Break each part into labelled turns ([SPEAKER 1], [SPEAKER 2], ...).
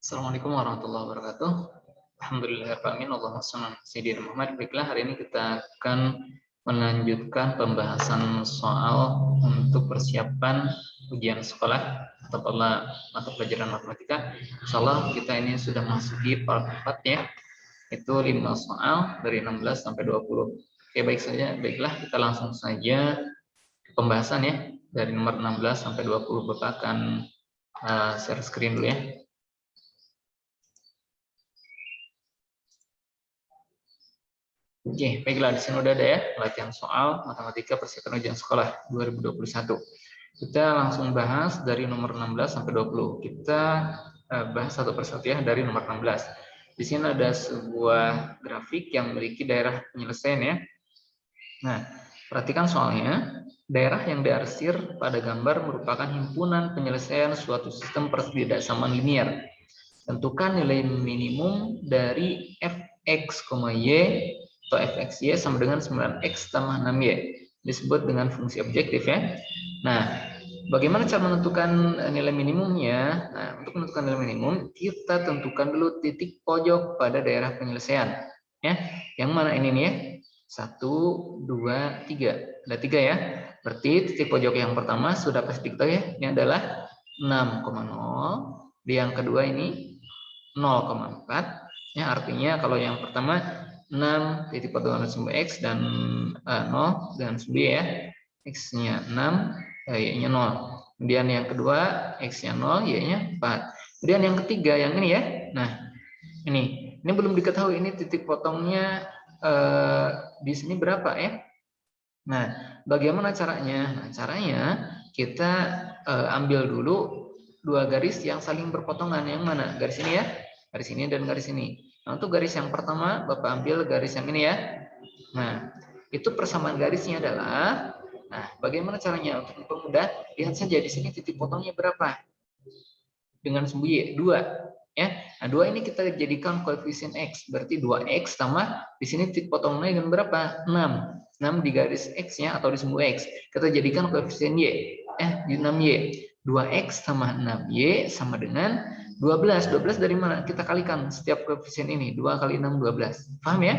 [SPEAKER 1] Assalamualaikum warahmatullahi wabarakatuh. Alhamdulillahirrahmanirrahim. Allahumma shalli ala sayyidina Muhammad. Baiklah, hari ini kita akan melanjutkan pembahasan soal untuk persiapan ujian sekolah atau mata pelajaran matematika. Insyaallah kita ini sudah masuki part 4 ya. Itu 5 soal dari 16 sampai 20. Oke, baiklah kita langsung saja ke pembahasan ya. Dari nomor 16 sampai 20 Bapak akan share screen dulu ya. Oke, baiklah, di sini udah ada ya latihan soal matematika persiapan ujian sekolah 2021. Kita langsung bahas dari nomor 16 sampai 20. Kita bahas satu persatu ya dari nomor 16. Di sini ada sebuah grafik yang memiliki daerah penyelesaian ya. Nah, perhatikan soalnya. Daerah yang diarsir pada gambar merupakan himpunan penyelesaian suatu sistem pertidaksamaan linear. Tentukan nilai minimum dari fx, y atau fxy sama dengan 9x tambah 6y. Disebut dengan fungsi objektif ya. Nah, bagaimana cara menentukan nilai minimumnya? Nah, untuk menentukan nilai minimum, kita tentukan dulu titik pojok pada daerah penyelesaian. Ya, yang mana ini nih ya? 1, 2, 3. Ada 3 ya. Berarti titik pojok yang pertama sudah pasti diketahui ya. Ini adalah 6,0. Di yang kedua ini 0,4. Ya, artinya kalau yang pertama 6 titik pojok sumbu X dan 0 dan sumbu Y ya. X-nya 6, Y-nya 0. Kemudian yang kedua X-nya 0, Y-nya 4. Kemudian yang ketiga yang ini ya. Nah, ini belum diketahui ini titik potongnya di sini berapa ya. Nah, bagaimana caranya? Nah, caranya kita ambil dulu dua garis yang saling berpotongan. Yang mana? Garis ini ya, garis ini dan garis ini. Nah, untuk garis yang pertama, Bapak ambil garis yang ini ya. Nah, itu persamaan garisnya adalah, nah, bagaimana caranya untuk mempermudah? Lihat saja di sini titik potongnya berapa? Dengan sumbu Y, 2. Ya. Nah, 2 ini kita jadikan koefisien X, berarti 2X tambah di sini titik potongnya dengan berapa? 6. 6 di garis X-nya atau di sumbu X. Kita jadikan koefisien Y. Di 6Y. 2X tambah 6Y sama dengan 12. 12 dari mana? Kita kalikan setiap koefisien ini. 2 kali 6, 12. Paham ya?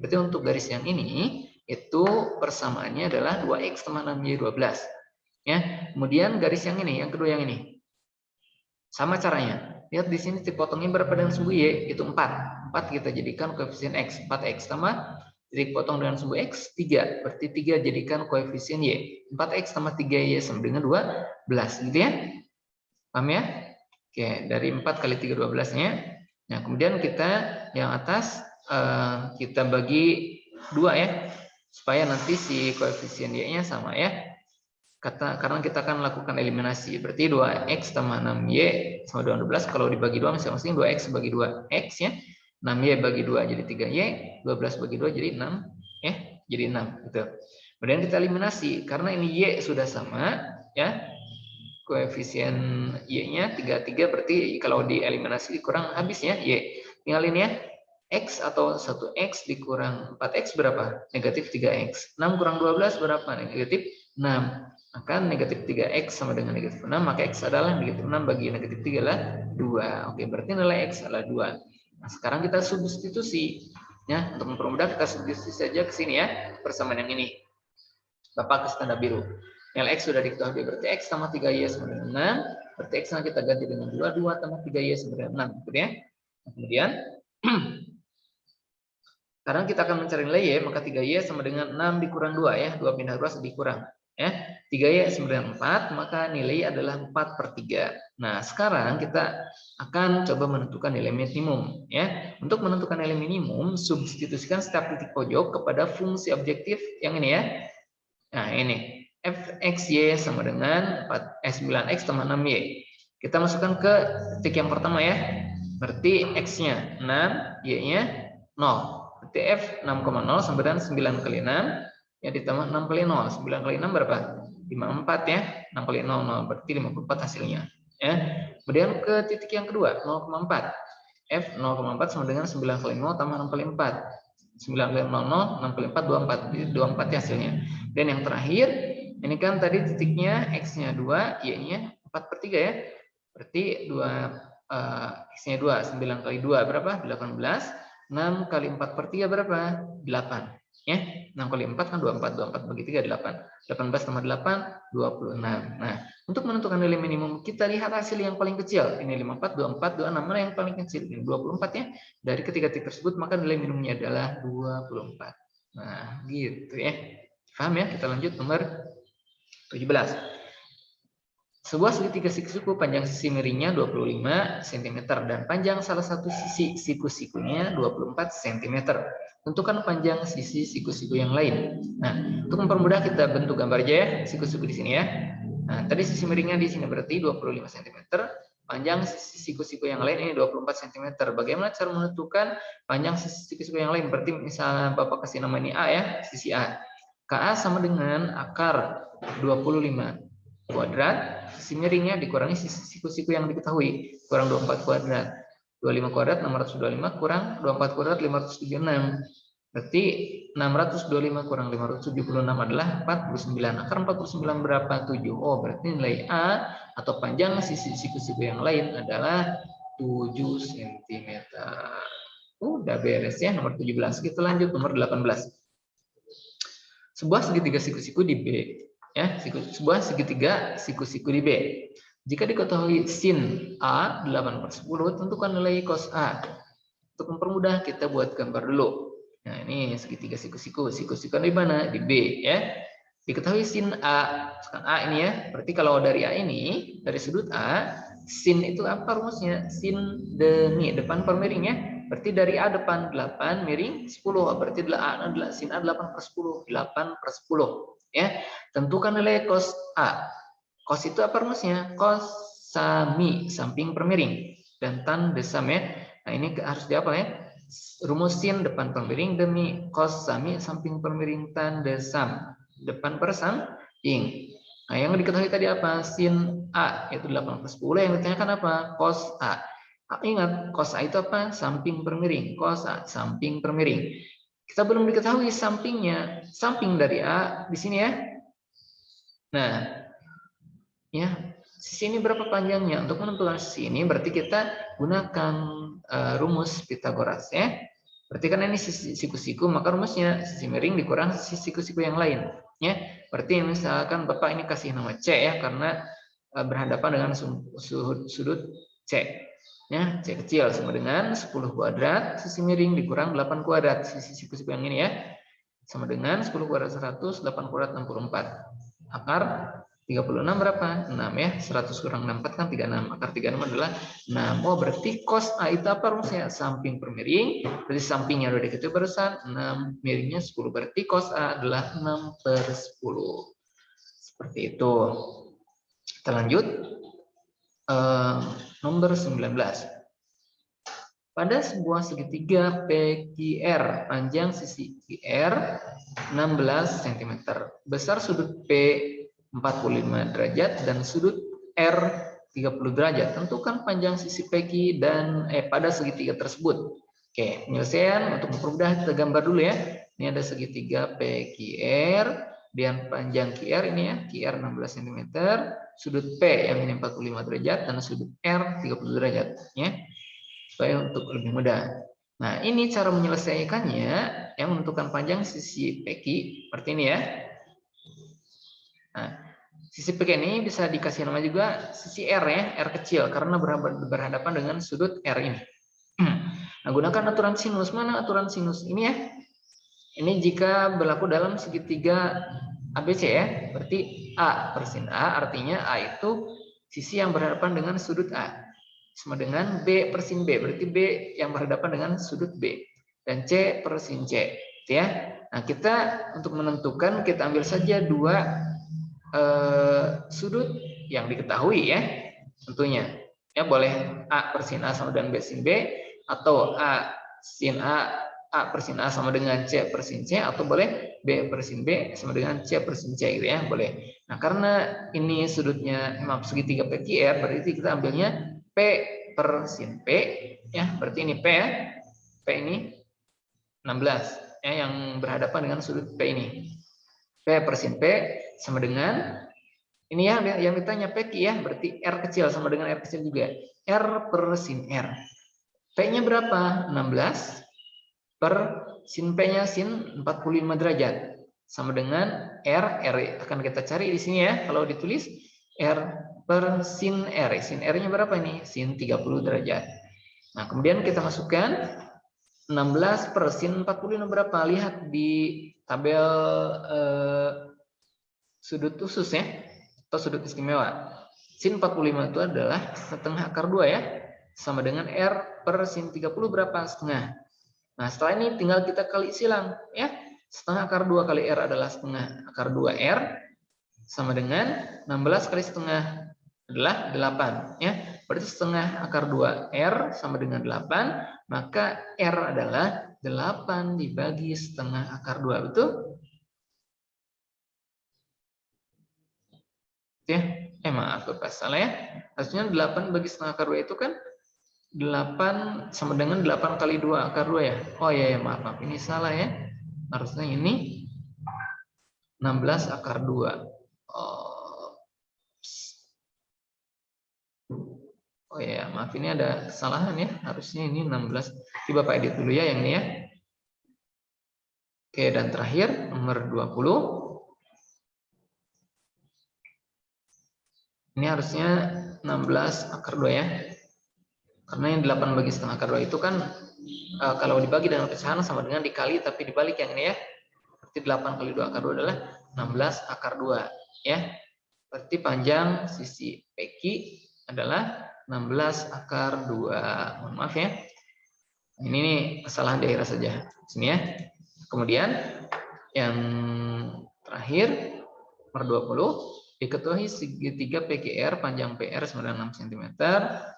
[SPEAKER 1] Berarti untuk garis yang ini, itu persamaannya adalah 2X tambah 6Y, 12. Ya. Kemudian garis yang ini, yang kedua yang ini. Sama caranya. Lihat di sini titik potongnya berapa dengan sumbu Y? Itu 4. 4 kita jadikan koefisien X. 4X tambah titik potong dengan sumbu X 3. Berarti 3 jadikan koefisien Y. 4X tambah 3Y sama dengan 12. Gitu ya? Paham ya? Oke, dari 4 kali 3, 12-nya. Nah, kemudian kita yang atas kita bagi 2 ya. Supaya nanti si koefisien Y-nya sama ya. Karena kita akan lakukan eliminasi. Berarti 2X tambah 6Y sama 12. Kalau dibagi 2 masing-masing 2X bagi 2X ya. 6Y bagi 2 jadi 3Y. 12 bagi 2 jadi 6. Ya, jadi 6. Gitu. Kemudian kita eliminasi. Karena ini Y sudah sama. Ya, koefisien Y-nya 33. Berarti kalau dieliminasi dikurang habis ya Y. Tinggalin ya. X atau 1X dikurang 4X berapa? Negatif 3X. 6 kurang 12 berapa? Negatif 6. Maka negatif 3X sama dengan negatif 6, maka X adalah negatif 6 bagi negatif 3 adalah 2. Oke, berarti nilai X adalah 2. Nah, sekarang kita substitusi. Ya, untuk mempermudah kita substitusi saja ke sini ya, persamaan yang ini. Bapak ke tanda biru. Nilai X sudah diketahui, berarti X tambah 3Y sama dengan 6. Berarti X kita ganti dengan 2. 2 tambah 3Y sama dengan 6. Gitu ya. Nah, kemudian, sekarang kita akan mencari nilai Y, maka 3Y sama dengan 6 dikurang 2 ya. 2 pindah 2 dikurang. Ya, 3Y sama dengan 4, maka nilai adalah 4/3. Nah, sekarang kita akan coba menentukan nilai minimum. Ya, untuk menentukan nilai minimum, substitusikan setiap titik pojok kepada fungsi objektif yang ini ya. Nah, ini fxy sama dengan 9x tambah 6y. Kita masukkan ke titik yang pertama ya. Berarti x-nya 6, y-nya 0. Berarti f 6,0 sama dengan 9 kali 6. Ya, ditambah 6 kali 0. 9 kali 6 berapa? 54 ya. 6 kali 0, 0. Berarti 54 hasilnya. Ya. Kemudian ke titik yang kedua, 0,4. F 0,4 sama dengan 9 kali 0 tambah 6 kali 4. 9 kali 0, 6 kali 4, 24. Jadi 24 ya hasilnya. Dan yang terakhir, ini kan tadi titiknya X-nya 2, Y-nya 4/3 ya. Berarti 2 X-nya 2, 9 kali 2 berapa? 18. 6 kali 4 per 3 berapa? 8. Ya, 6 kali 4 kan 24, 24 bagi 3 8. 18 tambah 8, 26. Nah, untuk menentukan nilai minimum, kita lihat hasil yang paling kecil. Ini 54, 24, 26, mana yang paling kecil? Ini 24 ya. Dari ketiga titik tersebut, maka nilai minimumnya adalah 24. Nah, gitu ya. Paham ya? Kita lanjut nomor 17. Sebuah segitiga siku-siku panjang sisi miringnya 25 cm dan panjang salah satu sisi siku-sikunya 24 cm. Tentukan panjang sisi siku-siku yang lain. Nah, untuk mempermudah kita bentuk gambar aja ya, siku-siku di sini ya. Nah, tadi sisi miringnya di sini berarti 25 cm, panjang sisi siku-siku yang lain ini 24 cm. Bagaimana cara menentukan panjang sisi siku-siku yang lain? Berarti misalnya Bapak kasih nama ini A ya, sisi A. KA sama dengan akar 25 kuadrat, sisi miringnya dikurangi sisi siku-siku yang diketahui, kurang 24 kuadrat. 25 kuadrat 625 kurang 24 kuadrat 576. Berarti 625 kurang 576 adalah 49. Akar 49 berapa? 7. Oh, berarti nilai A atau panjang sisi siku-siku yang lain adalah 7 cm. Udah beres ya nomor 17. Kita lanjut nomor 18. Sebuah segitiga siku-siku di B. Ya, sebuah segitiga siku-siku di B. Jika diketahui sin A 8/10, tentukan nilai cos A. Untuk mempermudah kita buat gambar dulu. Nah, ini segitiga siku-siku. Siku-siku di mana? Di B ya. Diketahui sin A. Misalkan A ini ya. Berarti kalau dari A ini, dari sudut A, sin itu apa rumusnya? Sin demi depan per miring ya. Berarti dari A depan 8 miring 10. Berarti A adalah sin A 8/10. 8/10 ya. Tentukan nilai cos A. Cos itu apa rumusnya? Cos sami samping per miring dan tan desam ya. Nah, ini harus dihafal ya. Rumus sin depan per miring demi cos sami samping per miring tan desam depan per samping. Nah, yang diketahui tadi apa? Sin A yaitu 8/10. Yang ditanyakan apa? Cos A. Ingat, cos A itu apa? Samping per miring. Cos A samping per miring. Kita belum diketahui sampingnya. Samping dari A di sini ya. Nah, ya, sisi ini berapa panjangnya? Untuk menentukan sisi ini berarti kita gunakan rumus Pitagoras ya. Berarti kan ini sisi siku-siku, maka rumusnya sisi miring dikurang sisi siku-siku yang lain ya. Berarti misalkan Bapak ini kasih nama C ya, karena berhadapan dengan sudut C. Ya, C kecil sama dengan 10 kuadrat sisi miring dikurang 8 kuadrat sisi siku-siku yang ini ya. Sama dengan 10 kuadrat 100, 8 kuadrat 64. Akar 36 berapa? 6 ya. 100 kurang 64 kan 36. Akar 36 adalah 6. Oh, berarti cos A itu apa rumusnya? Samping per miring. Berarti sampingnya udah diketahui barusan. 6 miringnya 10. Berarti cos A adalah 6/10. Seperti itu. Kita lanjut. Nomor 19. Pada sebuah segitiga PQR, panjang sisi QR 16 cm. Besar sudut P 45 derajat dan sudut R 30 derajat. Tentukan panjang sisi PQ dan pada segitiga tersebut. Oke, penyelesaian untuk mempermudah kita gambar dulu ya. Ini ada segitiga PQR dan panjang QR ini ya, QR 16 cm, sudut P yang ini 45 derajat dan sudut R 30 derajat ya. Supaya untuk lebih mudah. Nah, ini cara menyelesaikannya yang menentukan panjang sisi PQ seperti ini ya. Nah, sisi PQ ini bisa dikasih nama juga sisi R ya, R kecil karena berhadapan dengan sudut R ini. Nah, gunakan aturan sinus. Mana aturan sinus? Ini ya. Ini jika berlaku dalam segitiga ABC ya. Berarti A per sin A artinya A itu sisi yang berhadapan dengan sudut A. Sama dengan B per sin B. Berarti B yang berhadapan dengan sudut B. Dan C per sin C. Ya. Nah, kita untuk menentukan kita ambil saja dua sudut yang diketahui ya. Tentunya. Ya, boleh A per sin A sama dengan B sin B. Atau A sin A per sin A sama dengan C per sin C. Atau boleh B per sin B sama dengan C per sin C gitu ya. Boleh. Nah, karena ini sudutnya segitiga PQR. Berarti kita ambilnya P per sin P ya, berarti ini P ya. P ini 16 ya, yang berhadapan dengan sudut P ini. P per sin P sama dengan Ini yang ditanya PQ ya, berarti R kecil sama dengan R kecil juga. R per sin R. P-nya berapa? 16 per sin P-nya sin 45 derajat. Sama dengan R akan kita cari di sini ya. Kalau ditulis R per sin R. Sin R-nya berapa ini? Sin 30 derajat. Nah, kemudian kita masukkan 16 per sin 45 berapa? Lihat di tabel sudut khusus ya, atau sudut istimewa. Sin 45 itu adalah setengah akar 2 ya, sama dengan R per sin 30 berapa? Setengah. Nah, setelah ini tinggal kita kali silang ya. Setengah akar 2 kali R adalah setengah akar 2 R, sama dengan 16 kali setengah adalah 8 ya. Berarti setengah akar 2 R sama dengan 8, maka R adalah 8 dibagi setengah akar 2, betul? Ya, maaf pas salah ya. Harusnya 8 bagi setengah akar 2 itu kan 8 sama dengan 8 kali 2 akar 2 ya. Oh ya, maaf ini salah ya. Harusnya ini 16 akar 2. Oh ya, maaf ini ada kesalahan ya. Harusnya ini 16. Coba Bapak edit dulu ya yang ini ya. Oke, dan terakhir nomor 20. Ini harusnya 16 akar 2 ya. Karena yang 8 bagi setengah akar 2 itu kan kalau dibagi dengan pecahan sama dengan dikali tapi dibalik yang ini ya. Berarti 8 kali 2 akar 2 adalah 16 akar 2 ya. Berarti panjang sisi PQ adalah 16 akar 2. Mohon maaf ya. Ini nih kesalahan daerah saja. Sini ya. Kemudian yang terakhir nomor 20, diketahui segitiga PQR panjang PR sama dengan 6 cm,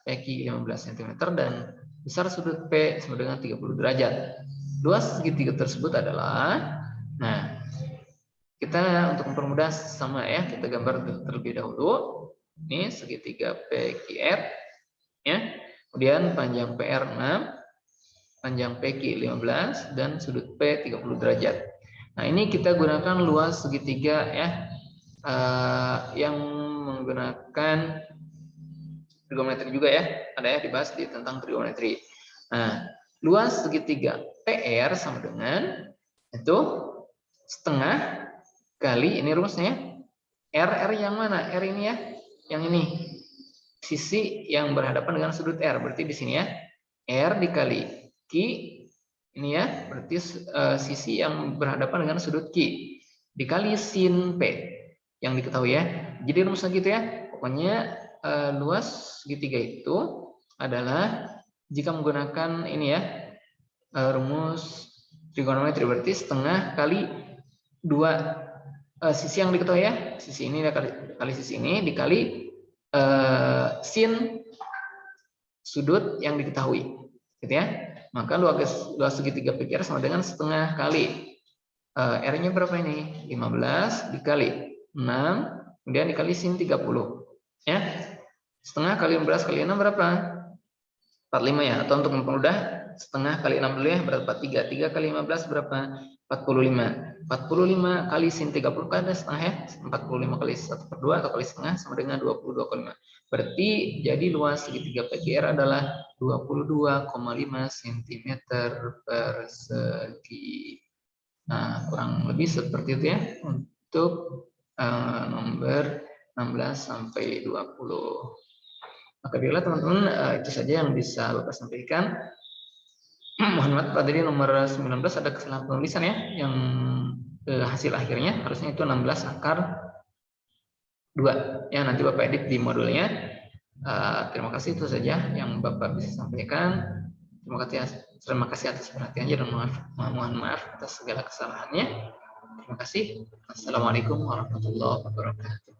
[SPEAKER 1] PQ 15 cm dan besar sudut P sama dengan 30 derajat. Luas segitiga tersebut adalah, nah, kita untuk mempermudah sama ya, kita gambar terlebih dahulu. Ini segitiga PQR ya. Kemudian panjang PR 6, panjang PQ 15 dan sudut P 30 derajat. Nah, ini kita gunakan luas segitiga ya, yang menggunakan trigonometri juga ya. Ada ya dibahas di tentang trigonometri. Nah, luas segitiga PR sama dengan itu setengah kali ini rumusnya R yang mana? R ini ya, yang ini sisi yang berhadapan dengan sudut R. Berarti di sini ya R dikali Q ini ya, berarti sisi yang berhadapan dengan sudut Q dikali sin P yang diketahui ya. Jadi rumusnya gitu ya. Pokoknya luas segitiga itu adalah jika menggunakan ini ya, rumus trigonometri, berarti setengah kali 2 sisi yang diketahui ya. Sisi ini kali sisi ini dikali sin sudut yang diketahui. Gitu ya. Maka luas segitiga PQR sama dengan setengah kali R-nya berapa ini? 15 dikali 6, kemudian dikali sin 30. Ya. Setengah kali 15 kali 6 berapa? 45 ya. Atau untuk mempermudah, setengah kali 6 dulu ya, berapa? 3. 3 kali 15 berapa? 45. 45 kali sin 30 kan ada setengah ya. 45 kali 1/2 atau kali setengah sama dengan 22,5. Berarti jadi luas segitiga PQR adalah 22,5 cm persegi. Nah, kurang lebih seperti itu ya untuk nomor 16 sampai 20. Maka bila teman-teman itu saja yang bisa Bapak sampaikan. Mohon maaf tadi nomor 19 ada kesalahan penulisan ya, yang hasil akhirnya harusnya itu 16 akar 2 ya, nanti Bapak edit di modulnya. Terima kasih, itu saja yang Bapak bisa sampaikan. Terima kasih atas perhatiannya dan mohon maaf atas segala kesalahannya. Terima kasih. Assalamualaikum warahmatullahi wabarakatuh.